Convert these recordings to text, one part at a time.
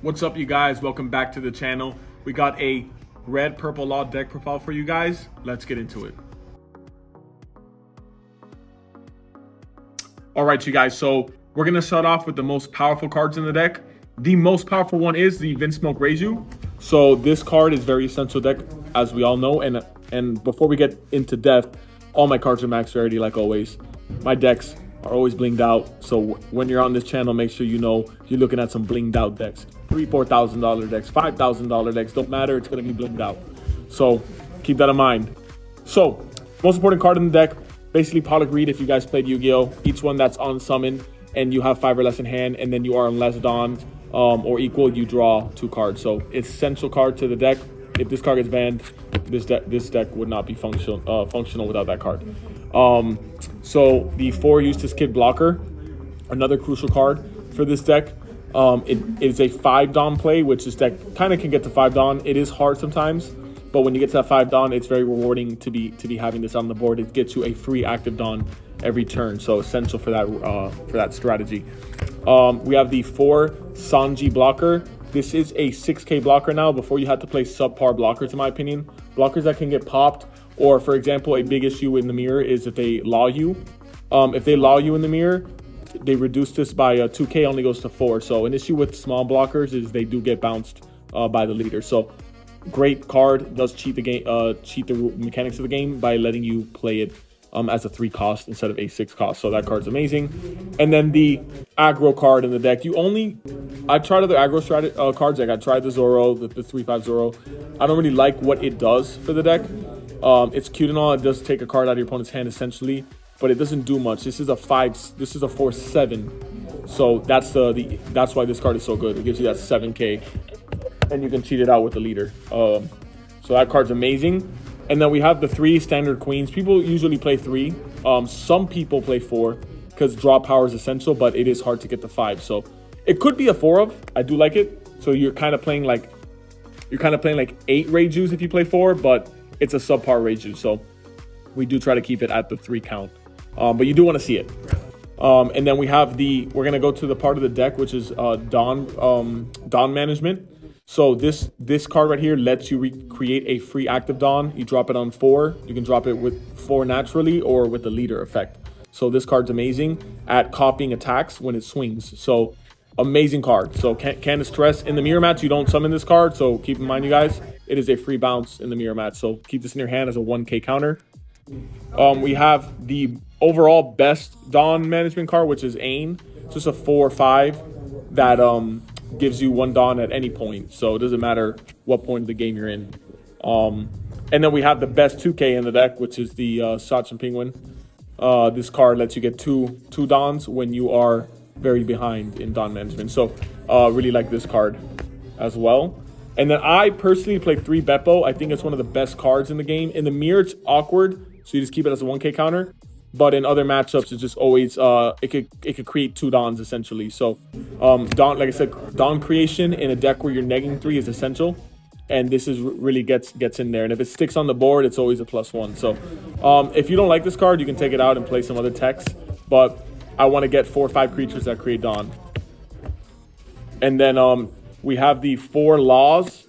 What's up, you guys? Welcome back to the channel. We got a red purple law deck profile for you guys. Let's get into it. All right, you guys, so we're gonna start off with the most powerful cards in the deck. The most powerful one is the Vinsmoke Reiju. So this card is very essential deck, as we all know, and before we get into depth, all my cards are max rarity like always. My decks are always blinged out, so when you're on this channel, make sure you know you're looking at some blinged out decks. $3,000-$4,000 decks, $5,000 decks, don't matter, it's gonna be blinged out. So keep that in mind. So most important card in the deck, basically Pollock Reed if you guys played Yu-Gi-Oh! Each one that's on summon and you have 5 or less in hand, and then you are on less dons or equal, you draw 2 cards. So it's essential card to the deck. If this card gets banned, this deck would not be functional without that card. So the 4 Eustass Kid blocker, another crucial card for this deck. It is a 5 Don play, which this deck kind of can get to 5 Don. It is hard sometimes, but when you get to that 5 Don, it's very rewarding to be having this on the board. It gets you a free active Don every turn, so essential for that strategy. We have the 4 Sanji blocker. This is a 6K blocker now. Before, you had to play subpar blockers, in my opinion. Blockers that can get popped, or for example, a big issue in the mirror is if they law you. If they law you in the mirror, they reduce this by 2K, only goes to 4. So an issue with small blockers is they do get bounced by the leader. So great card, does cheat the game, cheat the mechanics of the game by letting you play it as a 3 cost instead of a 6 cost. So that card's amazing. And then the aggro card in the deck. I tried other aggro cards. Like I tried the Zoro, the 3/5 Zoro. I don't really like what it does for the deck. It's cute and all. It does take a card out of your opponent's hand essentially, but it doesn't do much. This is a 4/7. So that's why this card is so good. It gives you that 7K, and you can cheat it out with the leader. So that card's amazing. And then we have the 3 standard queens. People usually play 3. Some people play 4 because draw power is essential, but it is hard to get to 5. So it could be a 4 of. I do like it. So you're kind of playing like 8 Reijus if you play 4, but it's a subpar Reiju. So we do try to keep it at the 3 count. But you do want to see it. And then we have we're gonna go to the part of the deck which is Don management. So this card right here lets you create a free active Don. You drop it on 4. You can drop it with 4 naturally or with the leader effect. So this card's amazing at copying attacks when it swings. So amazing card. So can't stress in the mirror match. You don't summon this card. So keep in mind, you guys, it is a free bounce in the mirror match. So keep this in your hand as a 1K counter. We have the overall best Don management card, which is Ain. It's just a 4/5 that gives you 1 Don at any point, so it doesn't matter what point of the game you're in. And then we have the best 2K in the deck, which is the Shachi Penguin. This card lets you get two Dons when you are very behind in Don management. So really like this card as well. And then I personally play 3 Bepo. I think it's one of the best cards in the game. In the mirror, it's awkward, so you just keep it as a 1K counter. But in other matchups, it's just always it could create 2 Dons essentially. So Don, like I said, Don creation in a deck where you're negging 3 is essential, and this is really gets in there. And if it sticks on the board, it's always a +1. So if you don't like this card, you can take it out and play some other techs. But I want to get 4 or 5 creatures that create Don. And then we have the 4 laws.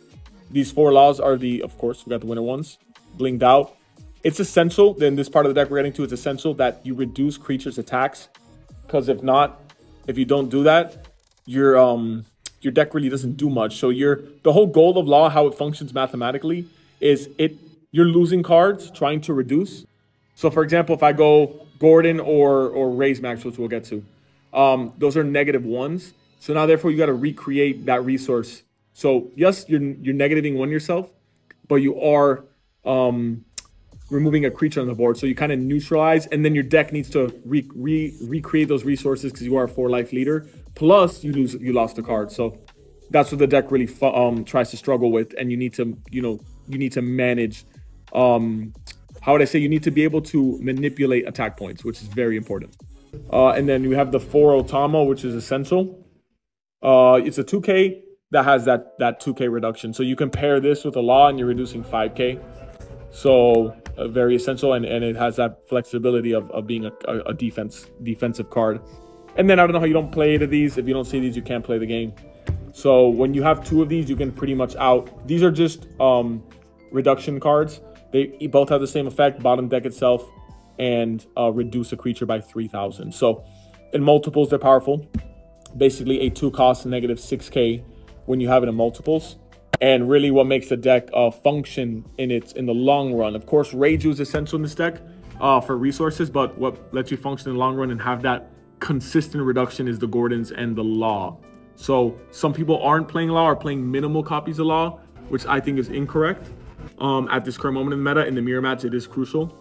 These 4 laws are of course, we got the winter ones, blinged out. It's essential, then this part of the deck we're getting to, it's essential that you reduce creatures' attacks. Because if not, if you don't do that, your deck really doesn't do much. So the whole goal of Law, how it functions mathematically, is you're losing cards trying to reduce. So for example, if I go Gordon or Raise Max, which we'll get to, those are -1s. So now therefore you got to recreate that resource. So yes, you're negativing 1 yourself, but you are removing a creature on the board, so you kind of neutralize, and then your deck needs to recreate those resources because you are a 4 life leader. Plus, you lost a card, so that's what the deck really tries to struggle with, and you need to manage. How would I say? You need to be able to manipulate attack points, which is very important. And then you have the 4 Otama, which is essential. It's a 2K that has that 2K reduction, so you can pair this with a Law, and you're reducing 5K. So very essential, and it has that flexibility of being a defensive card. And then I don't know how you don't play 8 of these. If you don't see these, you can't play the game. So when you have 2 of these, you can pretty much out. These are just reduction cards. They both have the same effect, bottom deck itself, and reduce a creature by 3,000. So in multiples, they're powerful. Basically a 2 cost negative 6k when you have it in multiples. And really what makes the deck function in the long run. Of course, Reiju is essential in this deck for resources, but what lets you function in the long run and have that consistent reduction is the Gordons and the Law. So some people aren't playing Law or playing minimal copies of Law, which I think is incorrect. At this current moment in the meta, in the mirror match, it is crucial.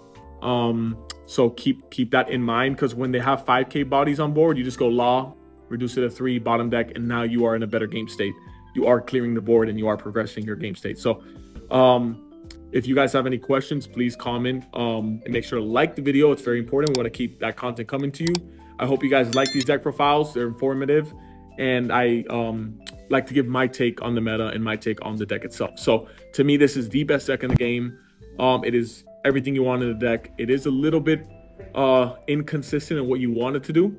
So keep that in mind, because when they have 5k bodies on board, you just go Law, reduce it to 3, bottom deck, and now you are in a better game state. You are clearing the board and you are progressing your game state. So if you guys have any questions, please comment and make sure to like the video. It's very important. We want to keep that content coming to you. I hope you guys like these deck profiles. They're informative, and I like to give my take on the meta and my take on the deck itself. So to me, this is the best deck in the game. It is everything you want in the deck. It is a little bit inconsistent in what you want it to do,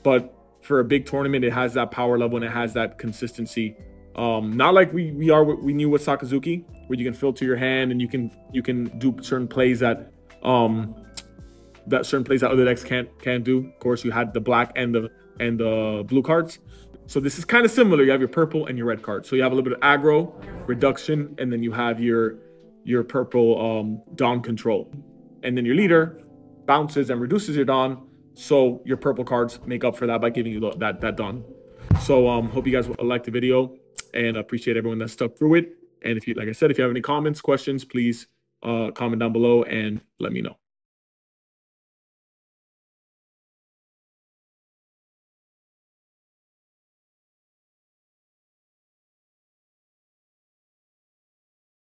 but for a big tournament, it has that power level and it has that consistency. Not like we knew with Sakazuki, where you can filter your hand and you can do certain plays that other decks can't do. Of course, you had the black and the blue cards. So this is kind of similar. You have your purple and your red cards. So you have a little bit of aggro, reduction, and then you have your purple Dawn control. And then your leader bounces and reduces your Dawn. So your purple cards make up for that by giving you that Dawn. So hope you guys like the video, and appreciate everyone that stuck through it. And if you, like I said, if you have any comments, questions, please comment down below and let me know.